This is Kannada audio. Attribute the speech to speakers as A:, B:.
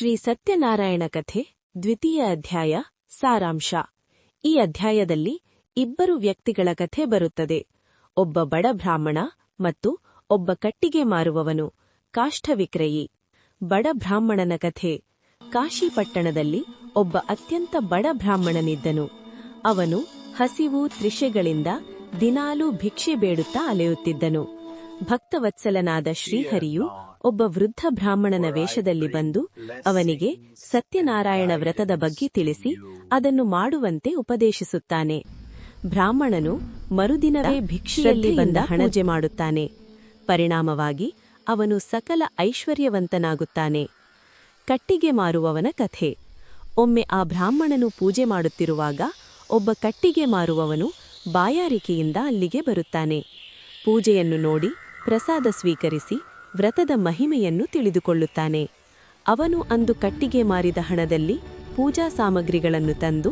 A: ಶ್ರೀ ಸತ್ಯನಾರಾಯಣ ಕಥೆ ದ್ವಿತೀಯ ಅಧ್ಯಾಯ ಸಾರಾಂಶ. ಈ ಅಧ್ಯಾಯದಲ್ಲಿ ಇಬ್ಬರು ವ್ಯಕ್ತಿಗಳ ಕಥೆ ಬರುತ್ತದೆ. ಒಬ್ಬ ಬಡ ಬ್ರಾಹ್ಮಣ ಮತ್ತು ಒಬ್ಬ ಕಟ್ಟಿಗೆ ಮಾರುವವನು, ಕಾಷ್ಠವಿಕ್ರಯಿ. ಬಡ ಬ್ರಾಹ್ಮಣನ ಕಥೆ. ಕಾಶಿ ಪಟ್ಟಣದಲ್ಲಿ ಒಬ್ಬ ಅತ್ಯಂತ ಬಡ ಬ್ರಾಹ್ಮಣನಿದ್ದನು. ಅವನು ಹಸಿವು ತೃಷೆಗಳಿಂದ ದಿನಾಲೂ ಭಿಕ್ಷೆ ಬೇಡುತ್ತಾ ಅಲೆಯುತ್ತಿದ್ದನು. ಭಕ್ತವತ್ಸಲನಾದ ಶ್ರೀಹರಿಯು ಒಬ್ಬ ವೃದ್ಧ ಬ್ರಾಹ್ಮಣನ ವೇಷದಲ್ಲಿ ಬಂದು ಅವನಿಗೆ ಸತ್ಯನಾರಾಯಣ ವ್ರತದ ಬಗ್ಗೆ ತಿಳಿಸಿ ಅದನ್ನು ಮಾಡುವಂತೆ ಉಪದೇಶಿಸುತ್ತಾನೆ. ಬ್ರಾಹ್ಮಣನು ಮರುದಿನವೇ ಭಿಕ್ಷೆಯಲ್ಲಿ ಬಂದ ಪೂಜೆ ಮಾಡುತ್ತಾನೆ. ಪರಿಣಾಮವಾಗಿ ಅವನು ಸಕಲ ಐಶ್ವರ್ಯವಂತನಾಗುತ್ತಾನೆ. ಕಟ್ಟಿಗೆ ಮಾರುವವನ ಕಥೆ. ಒಮ್ಮೆ ಆ ಬ್ರಾಹ್ಮಣನು ಪೂಜೆ ಮಾಡುತ್ತಿರುವಾಗ ಒಬ್ಬ ಕಟ್ಟಿಗೆ ಮಾರುವವನು ಬಾಯಾರಿಕೆಯಿಂದ ಅಲ್ಲಿಗೆ ಬರುತ್ತಾನೆ. ಪೂಜೆಯನ್ನು ನೋಡಿ ಪ್ರಸಾದ ಸ್ವೀಕರಿಸಿ ವ್ರತದ ಮಹಿಮೆಯನ್ನು ತಿಳಿದುಕೊಳ್ಳುತ್ತಾನೆ. ಅವನು ಅಂದು ಕಟ್ಟಿಗೆ ಮಾರಿದ ಹಣದಲ್ಲಿ ಪೂಜಾ ಸಾಮಗ್ರಿಗಳನ್ನು ತಂದು